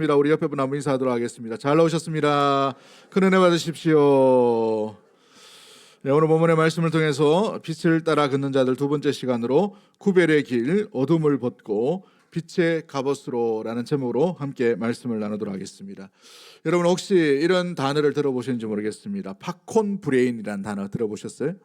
우리 옆에 분 한번 인사하도록 하겠습니다. 잘 나오셨습니다. 큰 은혜 받으십시오. 네, 오늘 본문의 말씀을 통해서 빛을 따라 걷는 자들 두 번째 시간으로 구별의 길, 어둠을 벗고 빛의 갑옷으로라는 제목으로 함께 말씀을 나누도록 하겠습니다. 여러분 혹시 이런 단어를 들어보셨는지 모르겠습니다. 팝콘 브레인이라는 단어 들어보셨어요?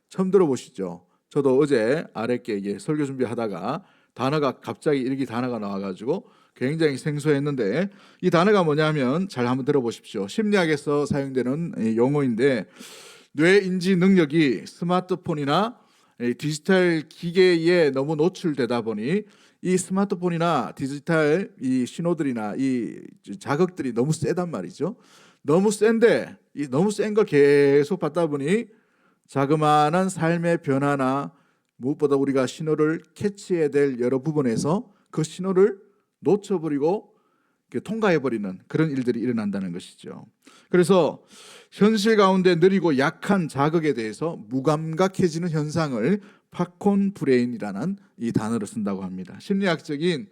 처음 들어보시죠? 저도 어제 아랫께 설교 준비하다가 단어가 갑자기 일기 단어가 나와가지고 굉장히 생소했는데, 이 단어가 뭐냐면 잘 한번 들어보십시오. 심리학에서 사용되는 용어인데, 뇌 인지 능력이 스마트폰이나 디지털 기계에 너무 노출되다 보니 이 스마트폰이나 디지털 이 신호들이나 이 자극들이 너무 세단 말이죠. 너무 센데 이 너무 센 걸 계속 받다 보니 자그마한 삶의 변화나 무엇보다 우리가 신호를 캐치해야 될 여러 부분에서 그 신호를 놓쳐버리고 통과해버리는 그런 일들이 일어난다는 것이죠. 그래서 현실 가운데 느리고 약한 자극에 대해서 무감각해지는 현상을 팝콘 브레인이라는 이 단어를 쓴다고 합니다. 심리학적인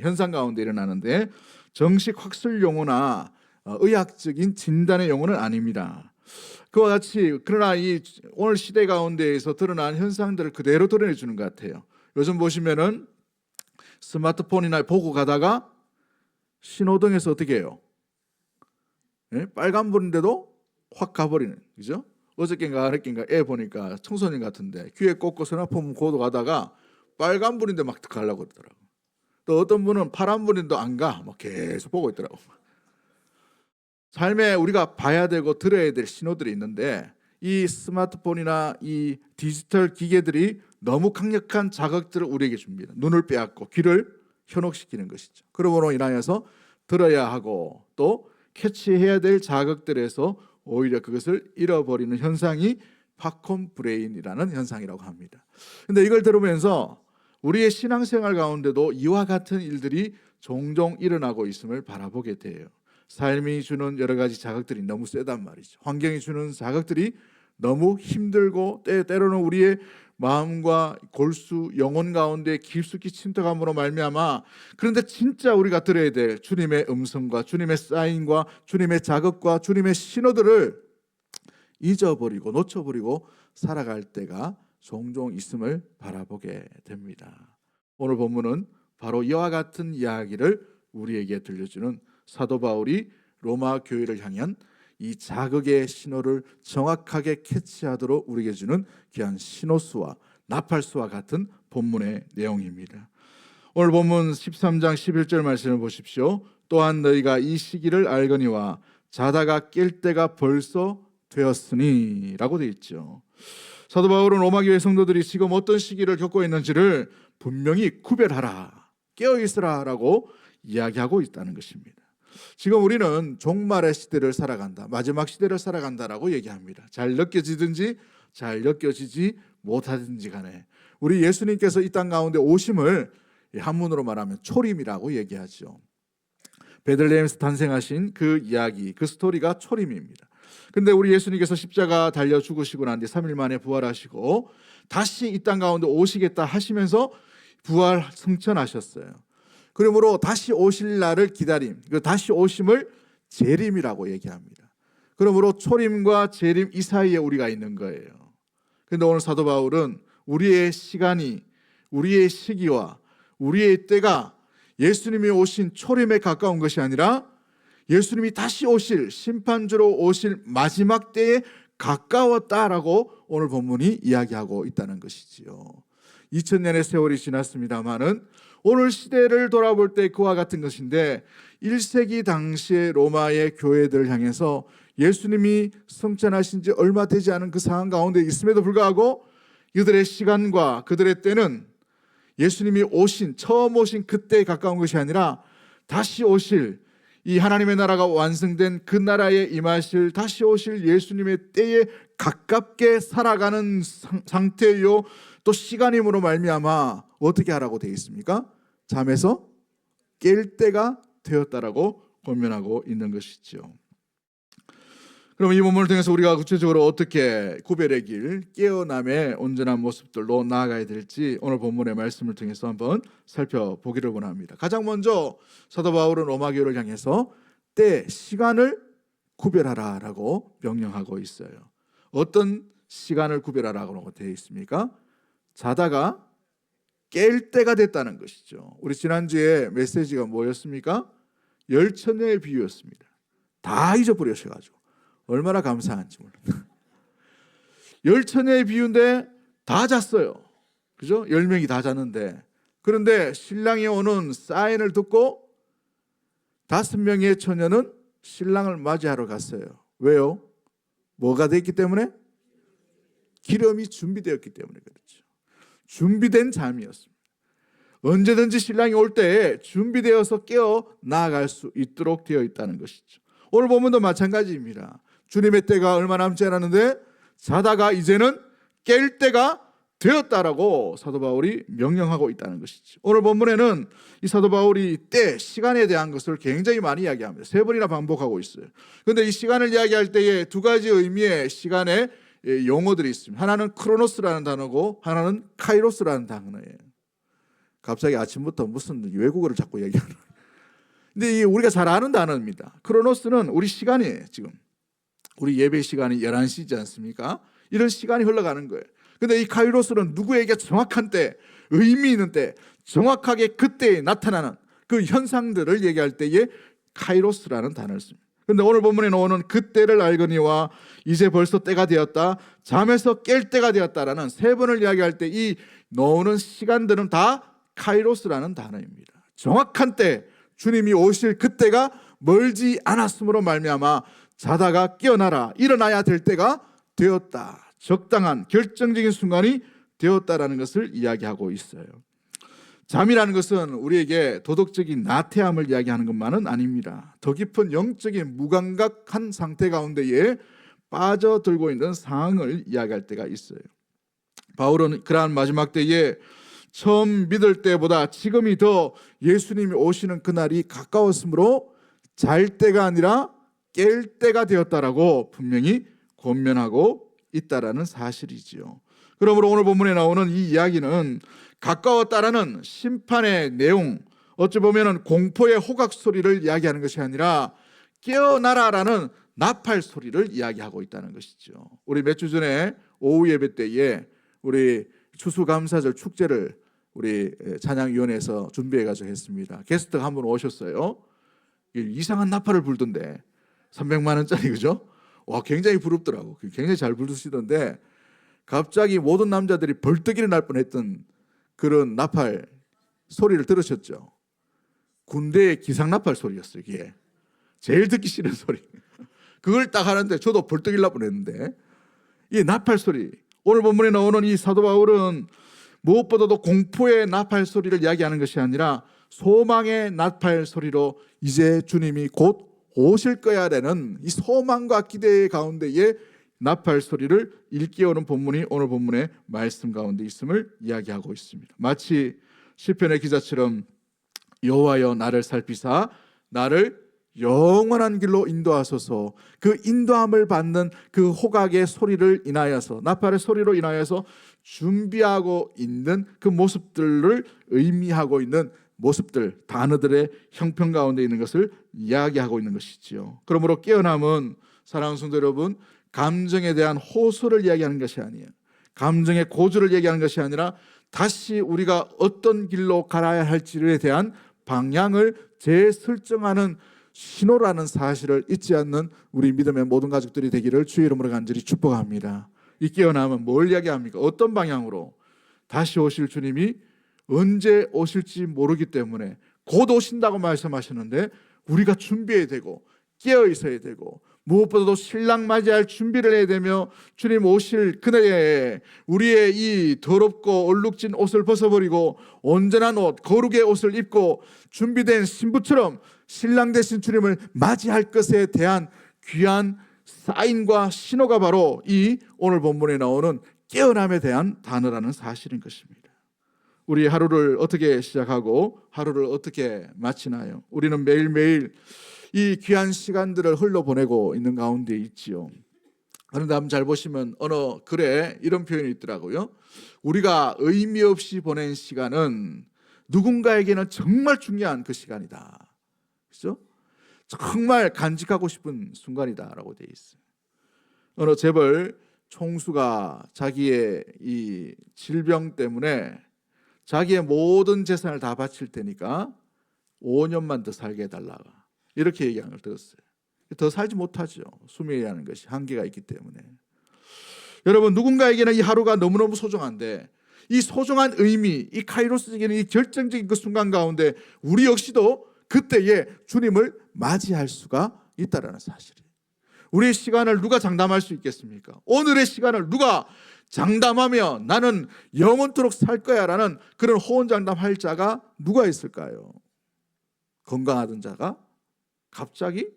현상 가운데 일어나는데 정식 학술 용어나 의학적인 진단의 용어는 아닙니다. 그와 같이 그러나 이 오늘 시대 가운데에서 드러난 현상들을 그대로 드러내주는 것 같아요. 요즘 보시면은 스마트폰이나 보고 가다가 신호등에서 어떻게 해요? 빨간불인데도 확 가버리는, 그죠? 어저께인가 그저께인가 애 보니까 청소년 같은데 귀에 꽂고 스마트폰 보고 가다가 빨간불인데 막 가려고 그러더라고. 또 어떤 분은 파란불인데도 안 가, 막 계속 보고 있더라고. 삶에 우리가 봐야 되고 들어야 될 신호들이 있는데 이 스마트폰이나 이 디지털 기계들이 너무 강력한 자극들을 우리에게 줍니다. 눈을 빼앗고 귀를 현혹시키는 것이죠. 그러므로 인하여서 들어야 하고 또 캐치해야 될 자극들에서 오히려 그것을 잃어버리는 현상이 팝콘 브레인이라는 현상이라고 합니다. 그런데 이걸 들으면서 우리의 신앙생활 가운데도 이와 같은 일들이 종종 일어나고 있음을 바라보게 돼요. 삶이 주는 여러 가지 자극들이 너무 세단 말이죠. 환경이 주는 자극들이 너무 힘들고 때로는 우리의 마음과 골수, 영혼 가운데 깊숙이 침투감으로 말미암아, 그런데 진짜 우리가 들어야 될 주님의 음성과 주님의 사인과 주님의 자극과 주님의 신호들을 잊어버리고 놓쳐버리고 살아갈 때가 종종 있음을 바라보게 됩니다. 오늘 본문은 바로 이와 같은 이야기를 우리에게 들려주는 사도 바울이 로마 교회를 향한 이 자극의 신호를 정확하게 캐치하도록 우리에게 주는 귀한 신호수와 나팔수와 같은 본문의 내용입니다. 오늘 본문 13장 11절 말씀을 보십시오. 또한 너희가 이 시기를 알거니와 자다가 깰 때가 벌써 되었으니 라고 되어 있죠. 사도 바울은 로마 교회 성도들이 지금 어떤 시기를 겪고 있는지를 분명히 구별하라, 깨어있으라 라고 이야기하고 있다는 것입니다. 지금 우리는 종말의 시대를 살아간다, 마지막 시대를 살아간다라고 얘기합니다. 잘 느껴지든지 잘 느껴지지 못하든지 간에 우리 예수님께서 이 땅 가운데 오심을 한문으로 말하면 초림이라고 얘기하죠. 베들레헴에서 탄생하신 그 이야기, 그 스토리가 초림입니다. 근데 우리 예수님께서 십자가 달려 죽으시고 난 뒤 3일 만에 부활하시고 다시 이 땅 가운데 오시겠다 하시면서 부활 승천하셨어요. 그러므로 다시 오실 날을 기다림, 그 다시 오심을 재림이라고 얘기합니다. 그러므로 초림과 재림 이 사이에 우리가 있는 거예요. 그런데 오늘 사도 바울은 우리의 시간이, 우리의 시기와 우리의 때가 예수님이 오신 초림에 가까운 것이 아니라 예수님이 다시 오실, 심판주로 오실 마지막 때에 가까웠다라고 오늘 본문이 이야기하고 있다는 것이지요. 2000년의 세월이 지났습니다마는 오늘 시대를 돌아볼 때 그와 같은 것인데, 1세기 당시의 로마의 교회들을 향해서 예수님이 승천하신 지 얼마 되지 않은 그 상황 가운데 있음에도 불구하고 그들의 시간과 그들의 때는 예수님이 오신, 처음 오신 그때에 가까운 것이 아니라 다시 오실, 이 하나님의 나라가 완성된 그 나라에 임하실 다시 오실 예수님의 때에 가깝게 살아가는 상태요, 또 시간임으로 말미암아 어떻게 하라고 되어 있습니까? 잠에서 깰 때가 되었다라고 권면하고 있는 것이죠. 그럼 이 본문을 통해서 우리가 구체적으로 어떻게 구별의 길, 깨어남의 온전한 모습들로 나아가야 될지 오늘 본문의 말씀을 통해서 한번 살펴보기를 원합니다. 가장 먼저 사도 바울은 로마 교회를 향해서 때, 시간을 구별하라라고 명령하고 있어요. 어떤 시간을 구별하라고 되어 있습니까? 자다가 깰 때가 됐다는 것이죠. 우리 지난주에 메시지가 뭐였습니까? 열처녀의 비유였습니다. 다 잊어버리셔가지고 얼마나 감사한지 몰라. 열처녀의 비유인데 다 잤어요. 그죠? 10명이 다 잤는데, 그런데 신랑이 오는 사인을 듣고 5명의 처녀는 신랑을 맞이하러 갔어요. 왜요? 뭐가 됐기 때문에? 기름이 준비되었기 때문에 그렇죠. 준비된 잠이었습니다. 언제든지 신랑이 올 때 준비되어서 깨어 나아갈 수 있도록 되어 있다는 것이죠. 오늘 본문도 마찬가지입니다. 주님의 때가 얼마 남지 않았는데 자다가 이제는 깰 때가 되었다라고 사도 바울이 명령하고 있다는 것이죠. 오늘 본문에는 이 사도 바울이 때, 시간에 대한 것을 굉장히 많이 이야기합니다. 3번이나 반복하고 있어요. 그런데 이 시간을 이야기할 때에 2가지 의미의 시간의 용어들이 있습니다. 하나는 크로노스라는 단어고 하나는 카이로스라는 단어예요. 갑자기 아침부터 무슨 외국어를 자꾸 얘기하는. 근데 우리가 잘 아는 단어입니다. 크로노스는 우리 시간이에요. 지금 우리 예배 시간이 11시지 않습니까? 이런 시간이 흘러가는 거예요. 근데 이 카이로스는 누구에게 정확한 때, 의미 있는 때, 정확하게 그때에 나타나는 그 현상들을 얘기할 때에 카이로스라는 단어를 씁니다. 그런데 오늘 본문에 나오는 그때를 알거니와 이제 벌써 때가 되었다, 잠에서 깰 때가 되었다라는 3번을 이야기할 때 이 나오는 시간들은 다 카이로스라는 단어입니다. 정확한 때, 주님이 오실 그때가 멀지 않았으므로 말미암아 자다가 깨어나라, 일어나야 될 때가 되었다, 적당한 결정적인 순간이 되었다라는 것을 이야기하고 있어요. 잠이라는 것은 우리에게 도덕적인 나태함을 이야기하는 것만은 아닙니다. 더 깊은 영적인 무감각한 상태 가운데에 빠져들고 있는 상황을 이야기할 때가 있어요. 바울은 그러한 마지막 때에 처음 믿을 때보다 지금이 더 예수님이 오시는 그날이 가까웠으므로 잘 때가 아니라 깰 때가 되었다라고 분명히 권면하고 있다라는 사실이지요. 그러므로 오늘 본문에 나오는 이 이야기는 가까웠다라는 심판의 내용, 어찌 보면 공포의 호각 소리를 이야기하는 것이 아니라 깨어나라라는 나팔 소리를 이야기하고 있다는 것이죠. 우리 몇 주 전에 오후 예배 때에 우리 추수감사절 축제를 우리 찬양위원회에서 준비해가지고 했습니다. 게스트가 한 분 오셨어요. 이상한 나팔을 불던데 300만 원짜리, 그죠? 와, 굉장히 부럽더라고. 굉장히 잘 부르시던데 갑자기 모든 남자들이 벌떡 일어날 뻔했던 그런 나팔 소리를 들으셨죠? 군대의 기상 나팔 소리였어요. 이게 제일 듣기 싫은 소리. 그걸 딱 하는데 저도 벌떡 일어날 뻔했는데, 이 나팔 소리, 오늘 본문에 나오는 이 사도 바울은 무엇보다도 공포의 나팔 소리를 이야기하는 것이 아니라 소망의 나팔 소리로 이제 주님이 곧 오실 거야라는 이 소망과 기대 가운데에 나팔 소리를 일깨우는 본문이 오늘 본문의 말씀 가운데 있음을 이야기하고 있습니다. 마치 시편의 기자처럼 여호와여 나를 살피사 나를 영원한 길로 인도하소서, 그 인도함을 받는 그 호각의 소리를 인하여서, 나팔의 소리로 인하여서 준비하고 있는 그 모습들을 의미하고 있는 모습들, 단어들의 형편 가운데 있는 것을 이야기하고 있는 것이지요. 그러므로 깨어남은 사랑하는 성도 여러분, 감정에 대한 호소를 이야기하는 것이 아니에요. 감정의 고주를 얘기하는 것이 아니라 다시 우리가 어떤 길로 가야 할지에 대한 방향을 재설정하는 신호라는 사실을 잊지 않는 우리 믿음의 모든 가족들이 되기를 주의 이름으로 간절히 축복합니다. 이 깨어남은 뭘 이야기합니까? 어떤 방향으로? 다시 오실 주님이 언제 오실지 모르기 때문에 곧 오신다고 말씀하셨는데 우리가 준비해야 되고 깨어 있어야 되고, 무엇보다도 신랑 맞이할 준비를 해야 되며, 주님 오실 그날에 우리의 이 더럽고 얼룩진 옷을 벗어버리고 온전한 옷, 거룩의 옷을 입고 준비된 신부처럼 신랑 되신 주님을 맞이할 것에 대한 귀한 사인과 신호가 바로 이 오늘 본문에 나오는 깨어남에 대한 단어라는 사실인 것입니다. 우리 하루를 어떻게 시작하고 하루를 어떻게 마치나요? 우리는 매일매일 이 귀한 시간들을 흘러보내고 있는 가운데 있지요. 그런데 한번 잘 보시면 어느 글에 이런 표현이 있더라고요. 우리가 의미 없이 보낸 시간은 누군가에게는 정말 중요한 그 시간이다. 그렇죠? 정말 간직하고 싶은 순간이다라고 되어 있어요. 어느 재벌 총수가 자기의 이 질병 때문에 자기의 모든 재산을 다 바칠 테니까 5년만 더 살게 해달라, 이렇게 얘기하는 걸 들었어요. 더 살지 못하죠. 수명이라는 것이 한계가 있기 때문에. 여러분, 누군가에게는 이 하루가 너무너무 소중한데, 이 소중한 의미, 이 카이로스적인 이 결정적인 그 순간 가운데 우리 역시도 그때에 주님을 맞이할 수가 있다는 사실이에요. 우리의 시간을 누가 장담할 수 있겠습니까? 오늘의 시간을 누가 장담하며 나는 영원토록 살 거야 라는 그런 호언장담할 자가 누가 있을까요? 건강하던 자가 갑자기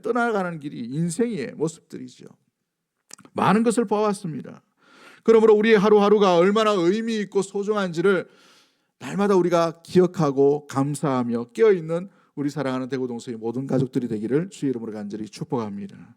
떠나가는 길이 인생의 모습들이죠. 많은 것을 보았습니다. 그러므로 우리의 하루하루가 얼마나 의미 있고 소중한지를 날마다 우리가 기억하고 감사하며 깨어있는 우리 사랑하는 대구동서의 모든 가족들이 되기를 주의 이름으로 간절히 축복합니다.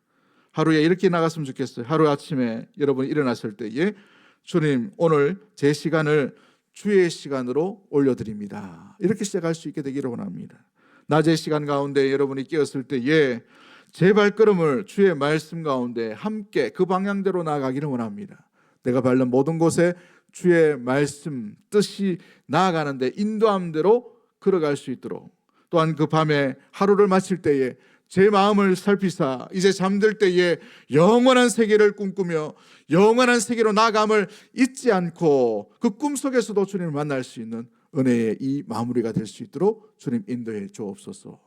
하루에 이렇게 나갔으면 좋겠어요. 하루 아침에 여러분이 일어났을 때에 주님, 오늘 제 시간을 주의 시간으로 올려드립니다, 이렇게 시작할 수 있게 되기를 원합니다. 낮의 시간 가운데 여러분이 깨었을 때에 제 발걸음을 주의 말씀 가운데 함께 그 방향대로 나아가기를 원합니다. 내가 밟는 모든 곳에 주의 말씀 뜻이 나아가는데 인도함대로 걸어갈 수 있도록, 또한 그 밤에 하루를 마칠 때에 제 마음을 살피사 이제 잠들 때에 영원한 세계를 꿈꾸며 영원한 세계로 나아감을 잊지 않고 그 꿈속에서도 주님을 만날 수 있는 은혜의 이 마무리가 될 수 있도록 주님 인도해 주옵소서.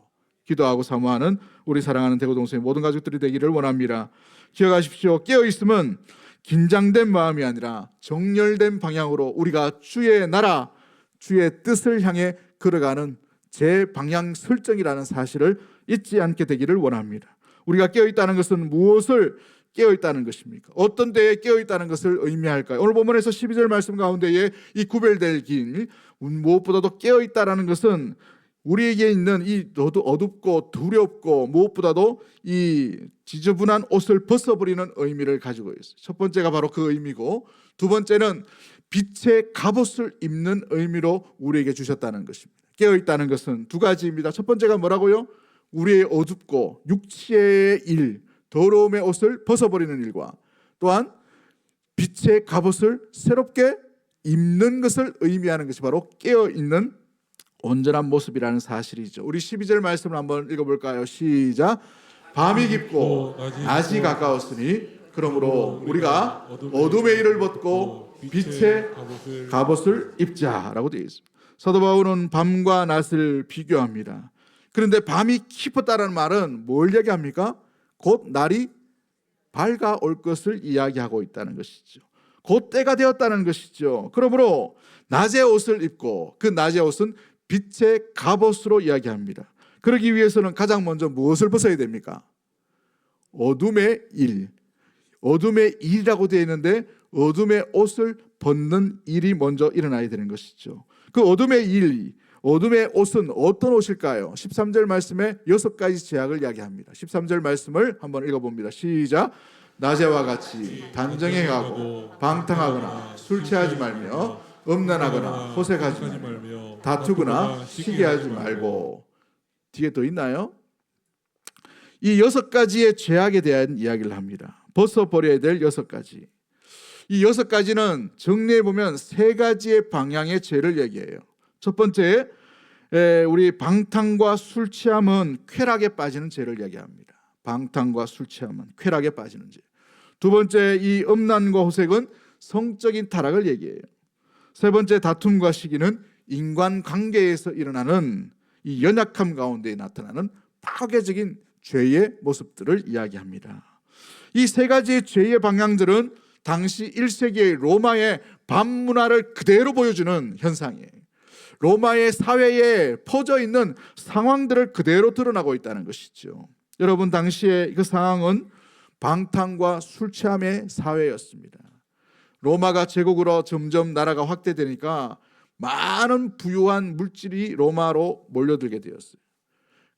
기도하고 사모하는 우리 사랑하는 대구동서의 모든 가족들이 되기를 원합니다. 기억하십시오. 깨어있음은 긴장된 마음이 아니라 정렬된 방향으로 우리가 주의 나라, 주의 뜻을 향해 걸어가는 제 방향 설정이라는 사실을 잊지 않게 되기를 원합니다. 우리가 깨어있다는 것은 무엇을 깨어있다는 것입니까? 어떤 때에 깨어있다는 것을 의미할까요? 오늘 본문에서 12절 말씀 가운데에 이 구별될 길, 무엇보다도 깨어있다는 것은 우리에게 있는 이 어둡고 두렵고 무엇보다도 이 지저분한 옷을 벗어버리는 의미를 가지고 있어요. 첫 번째가 바로 그 의미고, 두 번째는 빛의 갑옷을 입는 의미로 우리에게 주셨다는 것입니다. 깨어있다는 것은 두 가지입니다. 첫 번째가 뭐라고요? 우리의 어둡고 육체의 일, 더러움의 옷을 벗어버리는 일과, 또한 빛의 갑옷을 새롭게 입는 것을 의미하는 것이 바로 깨어있는 온전한 모습이라는 사실이죠. 우리 12절 말씀을 한번 읽어볼까요? 시작. 밤이 깊고 낮이 가까웠으니 그러므로 우리가 어둠의 일을 벗고 빛의 갑옷을 입자라고 되어 있습니다. 사도 바울은 밤과 낮을 비교합니다. 그런데 밤이 깊었다는 말은 뭘 얘기합니까? 곧 날이 밝아올 것을 이야기하고 있다는 것이죠. 곧 때가 되었다는 것이죠. 그러므로 낮의 옷을 입고, 그 낮의 옷은 빛의 갑옷으로 이야기합니다. 그러기 위해서는 가장 먼저 무엇을 벗어야 됩니까? 어둠의 일, 어둠의 일이라고 되어 있는데 어둠의 옷을 벗는 일이 먼저 일어나야 되는 것이죠. 그 어둠의 일, 어둠의 옷은 어떤 옷일까요? 13절 말씀에 6가지 제약을 이야기합니다. 13절 말씀을 한번 읽어봅니다. 시작. 낮에와 같이 단정해가고 방탕하거나 술 취하지 말며 음란하거나 호색하지 말며 다투거나 시기하지 말고. 뒤에 더 있나요? 이 6가지의 죄악에 대한 이야기를 합니다. 벗어버려야 될 6가지. 이 6가지는 정리해보면 3가지의 방향의 죄를 얘기해요. 첫 번째, 우리 방탕과 술 취함은 쾌락에 빠지는 죄를 얘기합니다. 방탕과 술 취함은 쾌락에 빠지는 죄. 두 번째, 이 음란과 호색은 성적인 타락을 얘기해요. 세 번째, 다툼과 시기는 인간관계에서 일어나는 이 연약함 가운데 나타나는 파괴적인 죄의 모습들을 이야기합니다. 이 3가지의 죄의 방향들은 당시 1세기의 로마의 밤문화를 그대로 보여주는 현상이에요. 로마의 사회에 퍼져 있는 상황들을 그대로 드러나고 있다는 것이죠. 여러분, 당시의 그 상황은 방탕과 술 취함의 사회였습니다. 로마가 제국으로 점점 나라가 확대되니까 많은 부유한 물질이 로마로 몰려들게 되었어요.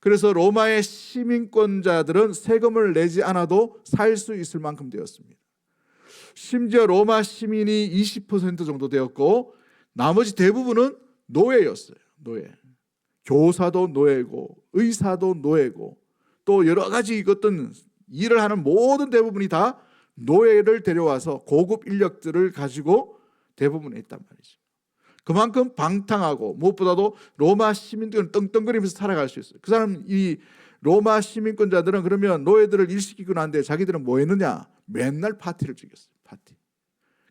그래서 로마의 시민권자들은 세금을 내지 않아도 살 수 있을 만큼 되었습니다. 심지어 로마 시민이 20% 정도 되었고 나머지 대부분은 노예였어요. 노예. 교사도 노예고 의사도 노예고 또 여러 가지 어떤 일을 하는 모든 대부분이 다 노예를 데려와서 고급 인력들을 가지고 대부분 했단 말이죠. 그만큼 방탕하고 무엇보다도 로마 시민들은 떵떵거리면서 살아갈 수 있어요. 그 사람 이 로마 시민권자들은 그러면 노예들을 일시키고 난데 자기들은 뭐 했느냐? 맨날 파티를 즐겼어요. 파티.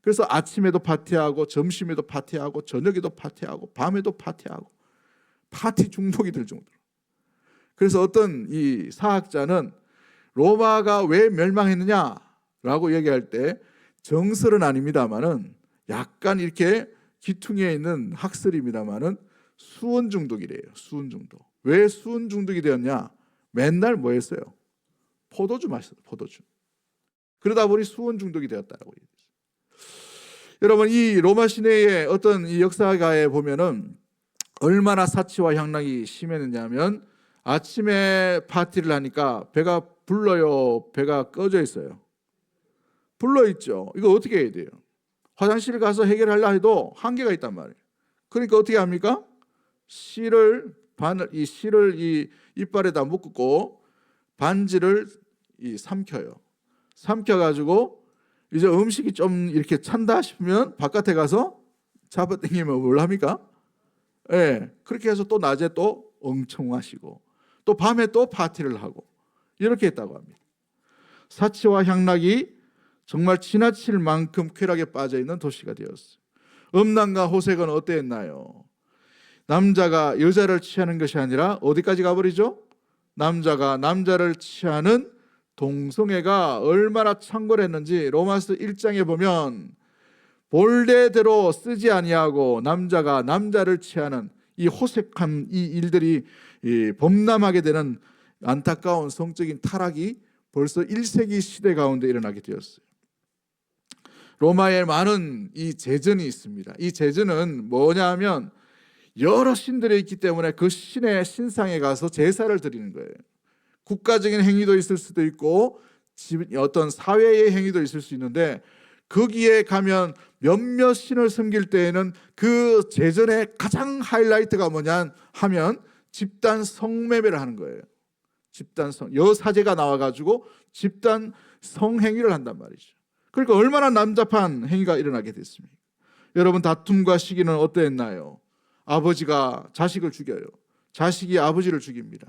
그래서 아침에도 파티하고 점심에도 파티하고 저녁에도 파티하고 밤에도 파티하고 파티 중독이 될 정도로. 그래서 어떤 이 사학자는 로마가 왜 멸망했느냐라고 얘기할 때 정설은 아닙니다만은 약간 이렇게 기퉁에 있는 학설입니다만은 수은 중독이래요. 수은 중독. 왜 수은 중독이 되었냐? 맨날 뭐 했어요? 포도주 마셨어요. 포도주. 그러다 보니 수은 중독이 되었다라고 얘기했어요. 여러분 이 로마 시내의 어떤 이 역사가에 보면은 얼마나 사치와 향락이 심했느냐면 아침에 파티를 하니까 배가 불러요. 배가 꺼져 있어요. 불러 있죠. 이거 어떻게 해야 돼요? 화장실 가서 해결하려 해도 한계가 있단 말이에요. 그러니까 어떻게 합니까? 실을 이 이빨에다 묶고 반지를 삼켜요. 삼켜가지고 이제 음식이 좀 이렇게 찬다 싶으면 바깥에 가서 잡아당기면 뭘 합니까? 예, 그렇게 해서 또 낮에 또 엄청 마시고 또 밤에 또 파티를 하고 이렇게 했다고 합니다. 사치와 향락이 정말 지나칠 만큼 쾌락에 빠져있는 도시가 되었어요. 음란과 호색은 어땠나요? 남자가 여자를 취하는 것이 아니라 어디까지 가버리죠? 남자가 남자를 취하는 동성애가 얼마나 창궐했는지 로마서 1장에 보면 본래대로 쓰지 아니하고 남자가 남자를 취하는 이 호색한 이 일들이 범람하게 되는 안타까운 성적인 타락이 벌써 1세기 시대 가운데 일어나게 되었어요. 로마에 많은 이 제전이 있습니다. 이 제전은 뭐냐 하면 여러 신들이 있기 때문에 그 신의 신상에 가서 제사를 드리는 거예요. 국가적인 행위도 있을 수도 있고 어떤 사회의 행위도 있을 수 있는데 거기에 가면 몇몇 신을 섬길 때에는 그 제전의 가장 하이라이트가 뭐냐 하면 집단 성매매를 하는 거예요. 집단 여사제가 나와가지고 집단 성행위를 한단 말이죠. 그러니까 얼마나 남잡한 행위가 일어나게 됐습니까? 여러분 다툼과 시기는 어땠나요? 아버지가 자식을 죽여요. 자식이 아버지를 죽입니다.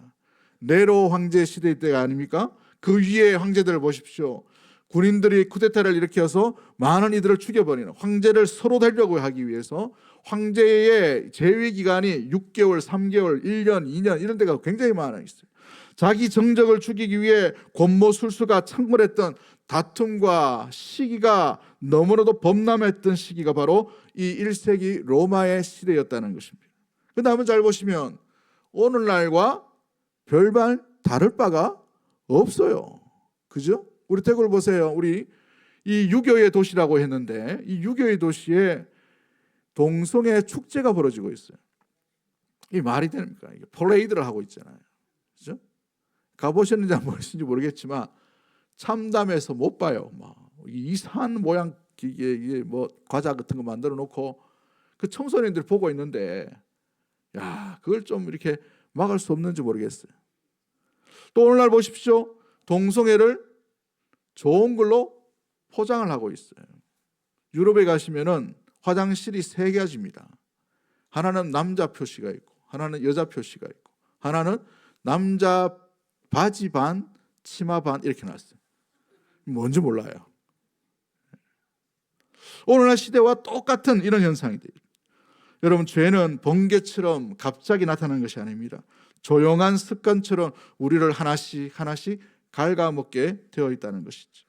네로 황제 시대 때가 아닙니까? 그 위에 황제들을 보십시오. 군인들이 쿠데타를 일으켜서 많은 이들을 죽여버리는 황제를 서로 되려고 하기 위해서 황제의 재위 기간이 6개월, 3개월, 1년, 2년 이런 데가 굉장히 많아 있어요. 자기 정적을 죽이기 위해 권모술수가 창궐했던 다툼과 시기가 너무나도 범람했던 시기가 바로 이 1세기 로마의 시대였다는 것입니다. 근데 한번 잘 보시면 오늘날과 별반 다를 바가 없어요. 그죠? 우리 대구를 보세요. 우리 이 유교의 도시라고 했는데 이 유교의 도시에 동성애 축제가 벌어지고 있어요. 이 말이 됩니까? 이게 퍼레이드를 하고 있잖아요. 그죠? 가보셨는지 안 보셨는지 모르겠지만 참담해서 못 봐요. 막 이상한 모양 이게 뭐 과자 같은 거 만들어 놓고 그 청소년들 보고 있는데 야 그걸 좀 이렇게 막을 수 없는지 모르겠어요. 또 오늘날 보십시오. 동성애를 좋은 걸로 포장을 하고 있어요. 유럽에 가시면은 화장실이 3가지입니다. 하나는 남자 표시가 있고 하나는 여자 표시가 있고 하나는 남자 바지 반 치마 반 이렇게 놨어요. 뭔지 몰라요. 오늘날 시대와 똑같은 이런 현상이 돼요. 여러분 죄는 번개처럼 갑자기 나타나는 것이 아닙니다. 조용한 습관처럼 우리를 하나씩 갉아먹게 되어 있다는 것이죠.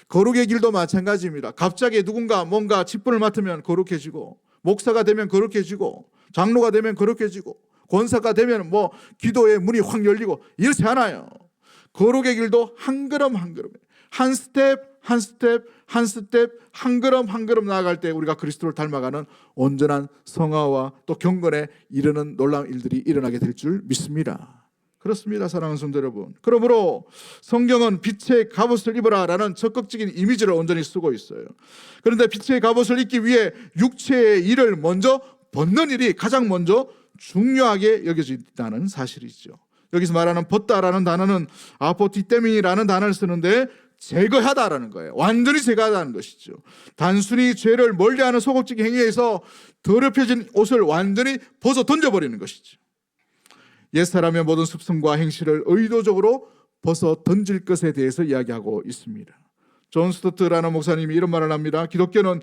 거룩의 길도 마찬가지입니다. 갑자기 누군가 뭔가 직분을 맡으면 거룩해지고 목사가 되면 거룩해지고 장로가 되면 거룩해지고 권사가 되면 뭐 기도의 문이 확 열리고 이렇지 않아요. 거룩의 길도 한 걸음 한 걸음 한 스텝 한 걸음 나아갈 때 우리가 그리스도를 닮아가는 온전한 성화와 또 경건에 이르는 놀라운 일들이 일어나게 될 줄 믿습니다. 그렇습니다, 사랑하는 성도 여러분. 그러므로 성경은 빛의 갑옷을 입어라라는 적극적인 이미지를 온전히 쓰고 있어요. 그런데 빛의 갑옷을 입기 위해 육체의 일을 먼저 벗는 일이 가장 먼저 중요하게 여겨진다는 사실이죠. 여기서 말하는 벗다라는 단어는 아포티테미라는 단어를 쓰는데 제거하다라는 거예요. 완전히 제거하다는 것이죠. 단순히 죄를 멀리하는 소극적인 행위에서 더럽혀진 옷을 완전히 벗어 던져버리는 것이죠. 옛사람의 모든 습성과 행실을 의도적으로 벗어 던질 것에 대해서 이야기하고 있습니다. 존 스토트라는 목사님이 이런 말을 합니다. 기독교는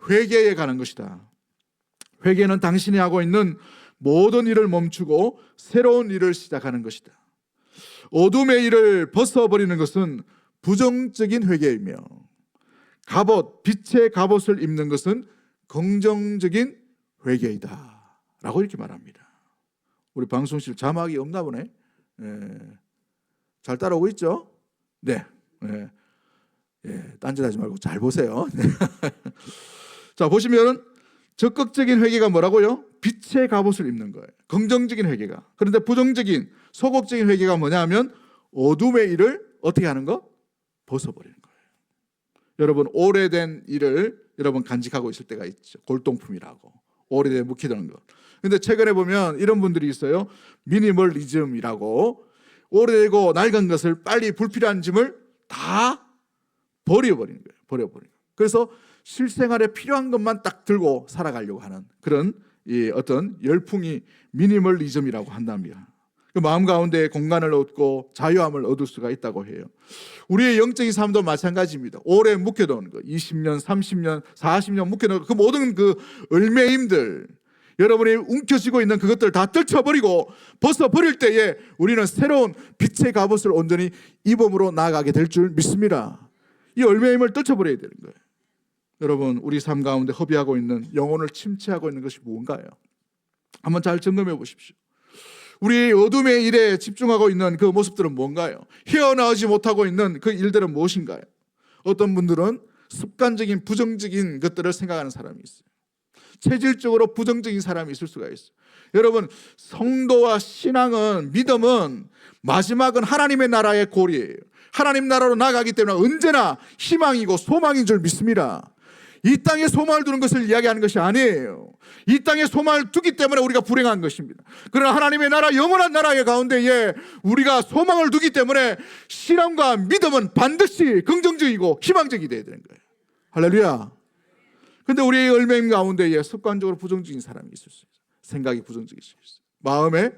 회개에 가는 것이다. 회개는 당신이 하고 있는 모든 일을 멈추고 새로운 일을 시작하는 것이다. 어둠의 일을 벗어버리는 것은 부정적인 회개이며 갑옷, 빛의 갑옷을 입는 것은 긍정적인 회개이다 라고 이렇게 말합니다. 우리 방송실 자막이 없나 보네. 잘 따라오고 있죠? 네. 딴짓하지 말고 잘 보세요. 자, 보시면 적극적인 회개가 뭐라고요? 빛의 갑옷을 입는 거예요. 긍정적인 회개가. 그런데 부정적인 소극적인 회개가 뭐냐 하면 어둠의 일을 어떻게 하는 거? 벗어버리는 거예요. 여러분, 오래된 일을 여러분 간직하고 있을 때가 있죠. 골동품이라고. 오래된 묵히던 거. 근데 최근에 보면 이런 분들이 있어요. 미니멀리즘이라고 오래되고 낡은 것을 빨리 불필요한 짐을 다 버려버리는 거예요. 버려버리는 거예요. 그래서 실생활에 필요한 것만 딱 들고 살아가려고 하는 그런 어떤 열풍이 미니멀리즘이라고 한답니다. 그 마음 가운데 공간을 얻고 자유함을 얻을 수가 있다고 해요. 우리의 영적인 삶도 마찬가지입니다. 오래 묵혀놓은 거, 20년, 30년, 40년 묵혀놓은 그 모든 그 얼매임들, 여러분이 움켜쥐고 있는 그것들 다 떨쳐버리고 벗어버릴 때에 우리는 새로운 빛의 갑옷을 온전히 입음으로 나아가게 될 줄 믿습니다. 이 얼매임을 떨쳐버려야 되는 거예요. 여러분, 우리 삶 가운데 허비하고 있는, 영혼을 침체하고 있는 것이 무언가요? 한번 잘 점검해 보십시오. 우리 어둠의 일에 집중하고 있는 그 모습들은 뭔가요? 헤어나오지 못하고 있는 그 일들은 무엇인가요? 어떤 분들은 습관적인 부정적인 것들을 생각하는 사람이 있어요. 체질적으로 부정적인 사람이 있을 수가 있어요. 여러분, 성도와 신앙은, 믿음은 마지막은 하나님의 나라의 골이에요. 하나님 나라로 나가기 때문에 언제나 희망이고 소망인 줄 믿습니다. 이 땅에 소망을 두는 것을 이야기하는 것이 아니에요. 이 땅에 소망을 두기 때문에 우리가 불행한 것입니다. 그러나 하나님의 나라, 영원한 나라의 가운데에 우리가 소망을 두기 때문에 신앙과 믿음은 반드시 긍정적이고 희망적이 되어야 되는 거예요. 할렐루야. 그런데 우리의 열매임 가운데에 습관적으로 부정적인 사람이 있을 수 있어요. 생각이 부정적일 수 있어요. 마음에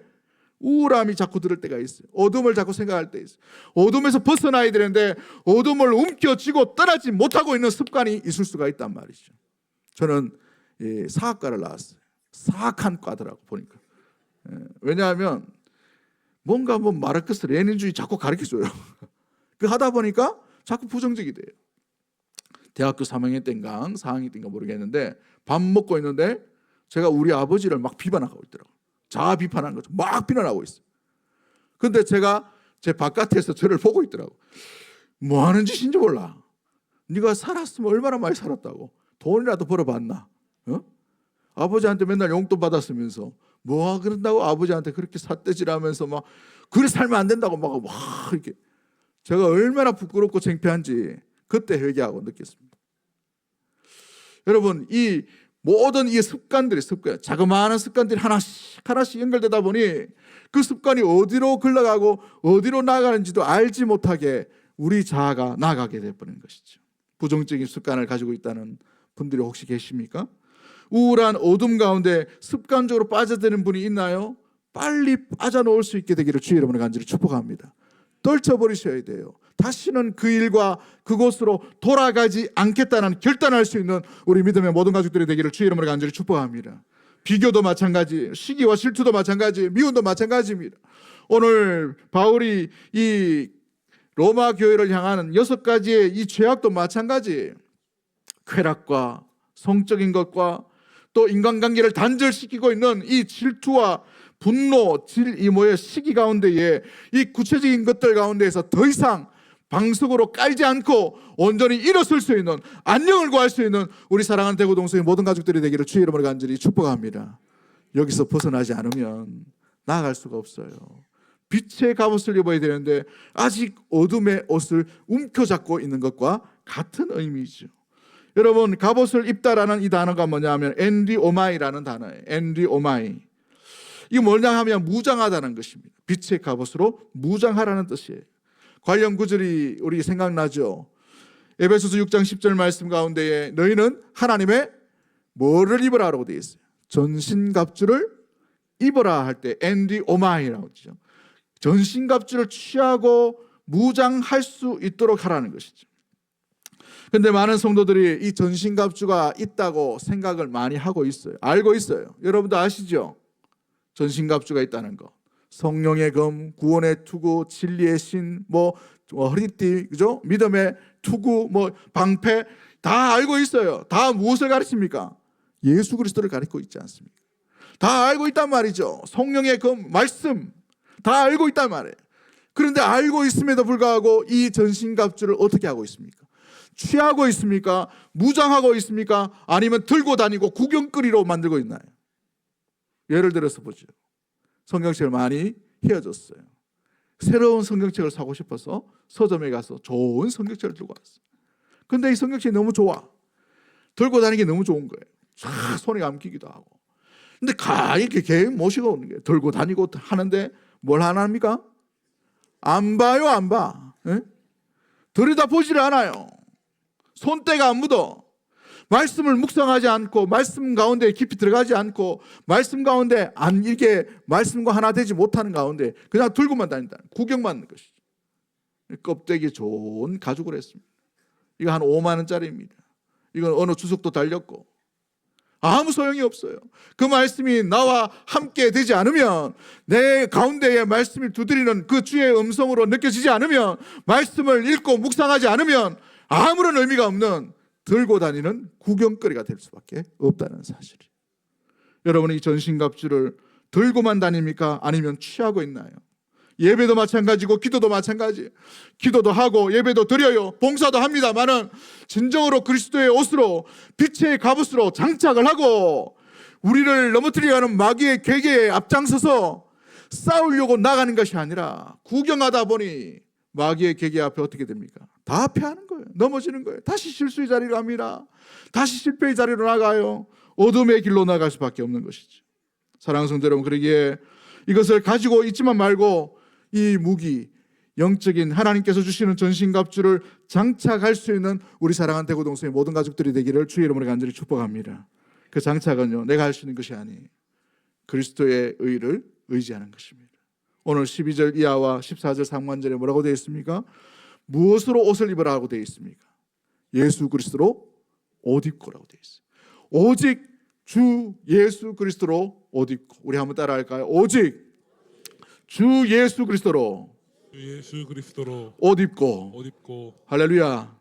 우울함이 자꾸 들을 때가 있어요. 어둠을 자꾸 생각할 때 있어요. 어둠에서 벗어나야 되는데 어둠을 움켜쥐고 떠나지 못하고 있는 습관이 있을 수가 있단 말이죠. 저는 사학과를 나왔어요. 사악한 과더라고 보니까. 왜냐하면 뭔가 마르크스 레닌주의 자꾸 가르쳐줘요. 그 하다 보니까 자꾸 부정적이 돼요. 대학교 3학년 때인가 4학년 때인가 모르겠는데 밥 먹고 있는데 제가 우리 아버지를 막 비판하고 있더라고요. 자아 비판하는 거죠. 막 비난하고 있어요. 그런데 제가 제 바깥에서 저를 보고 있더라고. 뭐 하는 짓인지 몰라. 네가 살았으면 얼마나 많이 살았다고. 돈이라도 벌어봤나. 아버지한테 맨날 용돈 받았으면서 뭐 그런다고 아버지한테 그렇게 삿대질하면서 막 그래 살면 안 된다고 막 이렇게. 제가 얼마나 부끄럽고 창피한지 그때 회개하고 느꼈습니다. 여러분, 이 모든 이 습관들이 자그마한 습관들이 하나씩 연결되다 보니 그 습관이 어디로 흘러가고 어디로 나가는지도 알지 못하게 우리 자아가 나가게 되어버리는 것이죠. 부정적인 습관을 가지고 있다는 분들이 혹시 계십니까? 우울한 어둠 가운데 습관적으로 빠져드는 분이 있나요? 빨리 빠져나올 수 있게 되기를 주의 이름으로 간절히 축복합니다. 떨쳐버리셔야 돼요. 다시는 그 일과 그곳으로 돌아가지 않겠다는 결단할 수 있는 우리 믿음의 모든 가족들이 되기를 주의 이름으로 간절히 축복합니다. 비교도 마찬가지, 시기와 질투도 마찬가지, 미움도 마찬가지입니다. 오늘 바울이 이 로마 교회를 향하는 6가지의 이 죄악도 마찬가지예요. 쾌락과 성적인 것과 또 인간관계를 단절시키고 있는 이 질투와 분노, 시기 가운데에 이 구체적인 것들 가운데에서 더 이상 방석으로 깔지 않고 온전히 일어설 수 있는, 안녕을 구할 수 있는 우리 사랑하는 대구동성의 모든 가족들이 되기를 주의 이름으로 간절히 축복합니다. 여기서 벗어나지 않으면 나아갈 수가 없어요. 빛의 갑옷을 입어야 되는데 아직 어둠의 옷을 움켜잡고 있는 것과 같은 의미죠. 여러분, 갑옷을 입다라는 이 단어가 뭐냐면 엔디오마이라는 단어예요. 엔디오마이. 이게 뭐냐 하면 무장하다는 것입니다. 빛의 갑옷으로 무장하라는 뜻이에요. 관련 구절이 우리 생각나죠. 에베소서 6장 10절 말씀 가운데에 너희는 하나님의 뭐를 입으라라고 되어 있어요. 전신갑주를 입어라 할 때 엔디오마이라고 하죠. 전신갑주를 취하고 무장할 수 있도록 하라는 것이죠. 그런데 많은 성도들이 이 전신갑주가 있다고 생각을 많이 하고 있어요. 알고 있어요. 여러분도 아시죠? 전신갑주가 있다는 거. 성령의 검, 구원의 투구, 진리의 신, 허리띠, 그죠? 믿음의 투구, 방패 다 알고 있어요. 다 무엇을 가르칩니까? 예수 그리스도를 가르치고 있지 않습니까? 다 알고 있단 말이죠. 성령의 검, 말씀 다 알고 있단 말이에요. 그런데 알고 있음에도 불구하고 이 전신갑주를 어떻게 하고 있습니까? 취하고 있습니까? 무장하고 있습니까? 아니면 들고 다니고 구경거리로 만들고 있나요? 예를 들어서 보죠. 성경책을 많이 헤어졌어요. 새로운 성경책을 사고 싶어서 서점에 가서 좋은 성경책을 들고 왔어요. 근데 이 성경책이 너무 좋아. 들고 다니기 너무 좋은 거예요. 쫙 손에 감기기도 하고. 근데 이렇게 개 모시고 오는 거예요. 들고 다니고 하는데 뭘 안 합니까? 안 봐요, 안 봐. 예? 들여다보지를 않아요. 손때가 안 묻어. 말씀을 묵상하지 않고 말씀 가운데 깊이 들어가지 않고 말씀 가운데 이렇게 말씀과 하나 되지 못하는 가운데 그냥 들고만 다닌다. 구경만 하는 것이죠. 껍데기 좋은 가죽을 했습니다. 이거 한 5만 원짜리입니다. 이건 어느 주석도 달렸고 아무 소용이 없어요. 그 말씀이 나와 함께 되지 않으면, 내 가운데에 말씀이 두드리는 그 주의 음성으로 느껴지지 않으면, 말씀을 읽고 묵상하지 않으면 아무런 의미가 없는 들고 다니는 구경거리가 될 수밖에 없다는 사실이에요. 여러분이 전신갑주를 들고만 다닙니까? 아니면 취하고 있나요? 예배도 마찬가지고 기도도 마찬가지. 기도도 하고 예배도 드려요. 봉사도 합니다만은 진정으로 그리스도의 옷으로 빛의 갑옷으로 장착을 하고 우리를 넘어뜨리려 하는 마귀의 계계에 앞장서서 싸우려고 나가는 것이 아니라 구경하다 보니 마귀의 계계 앞에 어떻게 됩니까? 다 패하는 거예요. 넘어지는 거예요. 다시 실수의 자리로 갑니다. 다시 실패의 자리로 나가요. 어둠의 길로 나갈 수밖에 없는 것이죠. 사랑하는 성도 여러분, 그러기에 이것을 가지고 있지만 말고 이 무기, 영적인 하나님께서 주시는 전신갑주를 장착할 수 있는 우리 사랑하는 대구동성의 모든 가족들이 되기를 주의 이름으로 간절히 축복합니다. 그 장착은요, 내가 할 수 있는 것이 아니 그리스도의 의를 의지하는 것입니다. 오늘 12절 이하와 14절 상반절에 뭐라고 되어 있습니까? 무엇으로 옷을 입으라고 되어 있습니까? 예수 그리스도로 옷 입고라고 되어 있어요. 오직 주 예수 그리스도로 옷 입고. 우리 한번 따라 할까요? 오직 주 예수 그리스도로 옷 입고. 할렐루야.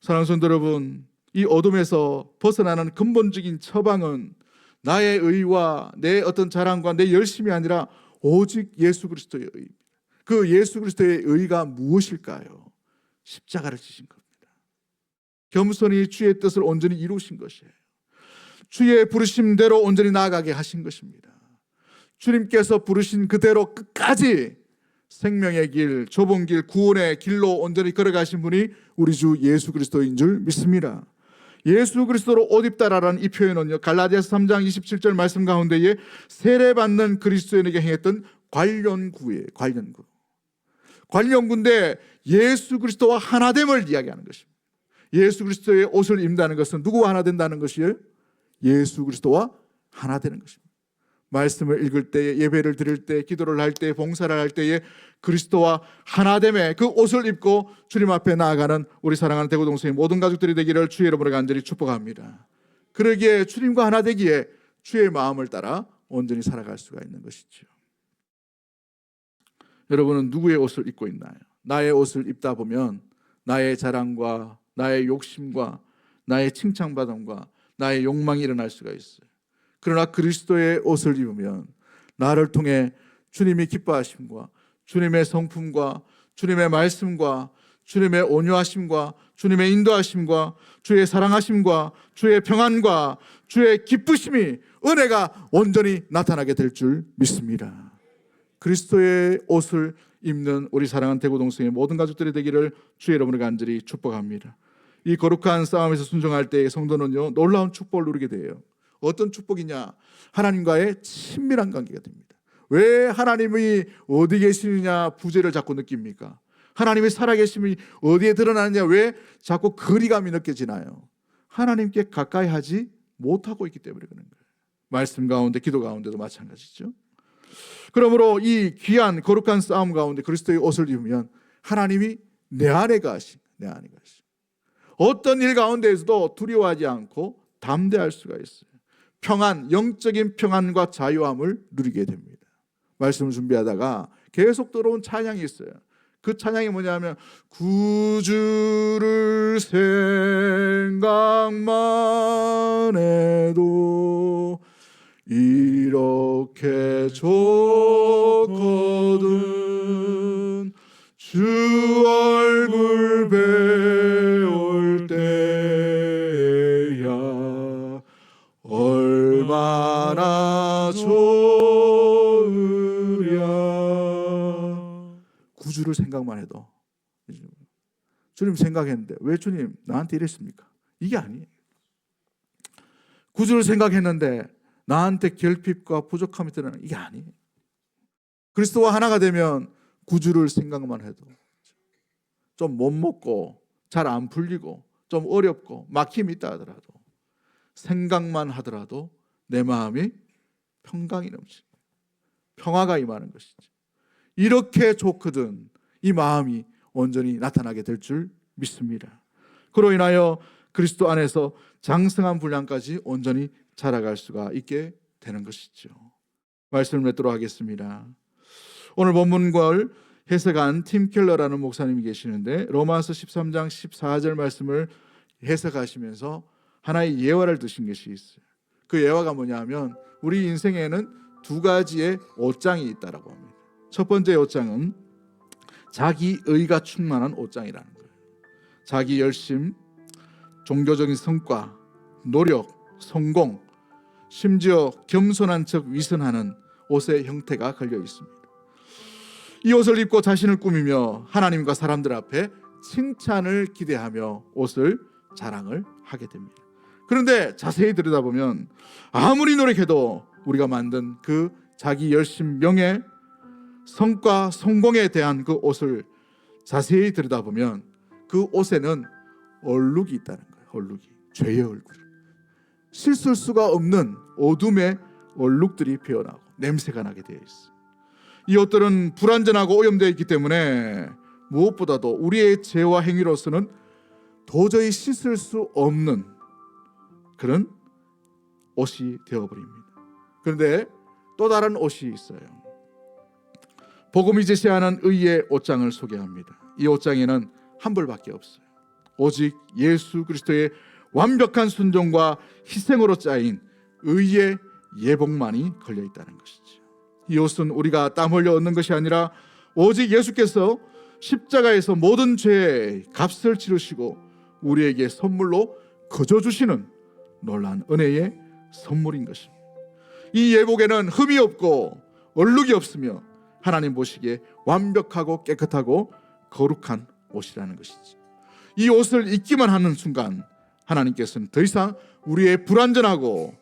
사랑하는 성도 여러분, 이 어둠에서 벗어나는 근본적인 처방은 나의 의와 내 어떤 자랑과 내 열심이 아니라 오직 예수 그리스도의 의입니다. 그 예수 그리스도의 의가 무엇일까요? 십자가를 지신 겁니다. 겸손히 주의 뜻을 온전히 이루신 것이에요. 주의 부르심대로 온전히 나아가게 하신 것입니다. 주님께서 부르신 그대로 끝까지 생명의 길, 좁은 길, 구원의 길로 온전히 걸어가신 분이 우리 주 예수 그리스도인 줄 믿습니다. 예수 그리스도로 옷 입다라는 이 표현은요, 갈라디아서 3장 27절 말씀 가운데에 세례받는 그리스도인에게 행했던 관련구예요. 관련구인데 예수 그리스도와 하나됨을 이야기하는 것입니다. 예수 그리스도의 옷을 입는다는 것은 누구와 하나 된다는 것이에요? 예수 그리스도와 하나 되는 것입니다. 말씀을 읽을 때에, 예배를 드릴 때, 기도를 할 때, 봉사를 할 때에 그리스도와 하나됨의 그 옷을 입고 주님 앞에 나아가는 우리 사랑하는 대구동성의 모든 가족들이 되기를 주의 이름으로 간절히 축복합니다. 그러기에 주님과 하나 되기에 주의 마음을 따라 온전히 살아갈 수가 있는 것이죠. 여러분은 누구의 옷을 입고 있나요? 나의 옷을 입다 보면 나의 자랑과 나의 욕심과 나의 칭찬받음과 나의 욕망이 일어날 수가 있어요. 그러나 그리스도의 옷을 입으면 나를 통해 주님이 기뻐하심과 주님의 성품과 주님의 말씀과 주님의 온유하심과 주님의 인도하심과 주의 사랑하심과 주의 평안과 주의 기쁘심이, 은혜가 온전히 나타나게 될 줄 믿습니다. 그리스도의 옷을 입는 우리 사랑하는 대구동성의 모든 가족들이 되기를 주의 이름으로 간절히 축복합니다. 이 거룩한 싸움에서 순종할 때 성도는요, 놀라운 축복을 누리게 돼요. 어떤 축복이냐? 하나님과의 친밀한 관계가 됩니다. 왜 하나님이 어디 계시느냐 부재를 자꾸 느낍니까? 하나님의 살아계심이 어디에 드러나느냐 왜 자꾸 거리감이 느껴지나요? 하나님께 가까이 하지 못하고 있기 때문에 그런 거예요. 말씀 가운데 기도 가운데도 마찬가지죠. 그러므로 이 귀한 거룩한 싸움 가운데 그리스도의 옷을 입으면 하나님이 내 안에 가시, 내 안에 가시. 어떤 일 가운데에서도 두려워하지 않고 담대할 수가 있어요. 평안, 영적인 평안과 자유함을 누리게 됩니다. 말씀을 준비하다가 계속 들어온 찬양이 있어요. 그 찬양이 뭐냐면 구주를 생각만 해도 이렇게 좋거든 주 얼굴 배울 때야 얼마나 좋으랴. 구주를 생각만 해도 주님 생각했는데 왜 주님 나한테 이랬습니까? 이게 아니에요. 구주를 생각했는데 나한테 결핍과 부족함이 드러나는 이게 아니에요. 그리스도와 하나가 되면 구주를 생각만 해도 좀 못 먹고 잘 안 풀리고 좀 어렵고 막힘이 있다 하더라도 생각만 하더라도 내 마음이 평강이 넘치고 평화가 임하는 것이죠. 이렇게 좋거든 이 마음이 온전히 나타나게 될 줄 믿습니다. 그로 인하여 그리스도 안에서 장성한 분량까지 온전히 자라갈 수가 있게 되는 것이죠. 말씀을 맺도록 하겠습니다. 오늘 본문을 해석한 팀 켈러라는 목사님이 계시는데 로마서 13장 14절 말씀을 해석하시면서 하나의 예화를 드신 것이 있어요. 그 예화가 뭐냐면 우리 인생에는 두 가지의 옷장이 있다라고 합니다. 첫 번째 옷장은 자기 의가 충만한 옷장이라는 거예요. 자기 열심, 종교적인 성과, 노력, 성공, 심지어 겸손한 척 위선하는 옷의 형태가 걸려 있습니다. 이 옷을 입고 자신을 꾸미며 하나님과 사람들 앞에 칭찬을 기대하며 옷을 자랑을 하게 됩니다. 그런데 자세히 들여다보면 아무리 노력해도 우리가 만든 그 자기 열심, 명예, 성과, 성공에 대한 그 옷을 자세히 들여다보면 그 옷에는 얼룩이 있다는 거예요. 얼룩이, 죄의 얼굴, 씻을 수가 없는 어둠의 얼룩들이 피어나고 냄새가 나게 되어 있어요. 이 옷들은 불완전하고 오염되어 있기 때문에 무엇보다도 우리의 죄와 행위로서는 도저히 씻을 수 없는 그런 옷이 되어버립니다. 그런데 또 다른 옷이 있어요. 복음이 제시하는 의의 옷장을 소개합니다. 이 옷장에는 한 벌밖에 없어요. 오직 예수 그리스도의 완벽한 순종과 희생으로 짜인 의의 예복만이 걸려 있다는 것이죠. 이 옷은 우리가 땀 흘려 얻는 것이 아니라 오직 예수께서 십자가에서 모든 죄의 값을 치르시고 우리에게 선물로 거저 주시는 놀라운 은혜의 선물인 것입니다. 이 예복에는 흠이 없고 얼룩이 없으며 하나님 보시기에 완벽하고 깨끗하고 거룩한 옷이라는 것이죠. 이 옷을 입기만 하는 순간 하나님께서는 더 이상 우리의 불완전하고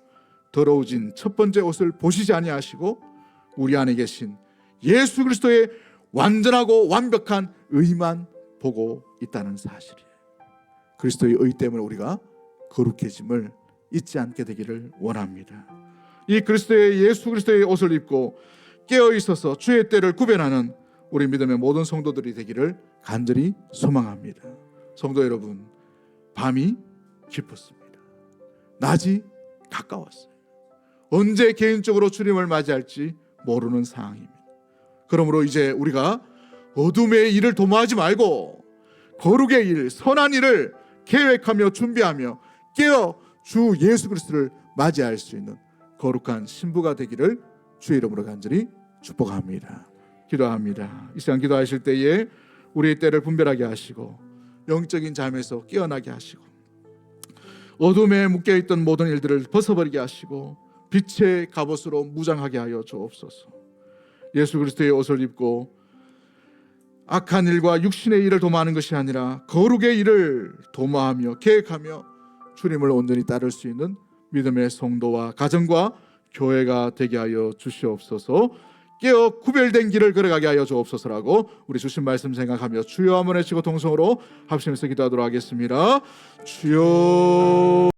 더러워진 첫 번째 옷을 보시지 아니하시고 우리 안에 계신 예수 그리스도의 완전하고 완벽한 의만 보고 있다는 사실이에요. 그리스도의 의 때문에 우리가 거룩해짐을 잊지 않게 되기를 원합니다. 이 그리스도의 예수 그리스도의 옷을 입고 깨어 있어서 주의 때를 구별하는 우리 믿음의 모든 성도들이 되기를 간절히 소망합니다. 성도 여러분, 밤이 깊었습니다. 낮이 가까웠어요. 언제 개인적으로 주님을 맞이할지 모르는 상황입니다. 그러므로 이제 우리가 어둠의 일을 도모하지 말고 거룩의 일, 선한 일을 계획하며 준비하며 깨어 주 예수 그리스도를 맞이할 수 있는 거룩한 신부가 되기를 주의 이름으로 간절히 축복합니다. 기도합니다. 이 시간 기도하실 때에 우리의 때를 분별하게 하시고 영적인 잠에서 깨어나게 하시고 어둠에 묶여있던 모든 일들을 벗어버리게 하시고 빛의 갑옷으로 무장하게 하여 주옵소서. 예수 그리스도의 옷을 입고 악한 일과 육신의 일을 도모하는 것이 아니라 거룩의 일을 도모하며 계획하며 주님을 온전히 따를 수 있는 믿음의 성도와 가정과 교회가 되게 하여 주시옵소서. 깨어 구별된 길을 걸어가게 하여 주옵소서라고 우리 주신 말씀 생각하며 주여 한번 외치고 동성으로 합심해서 기도하도록 하겠습니다. 주여.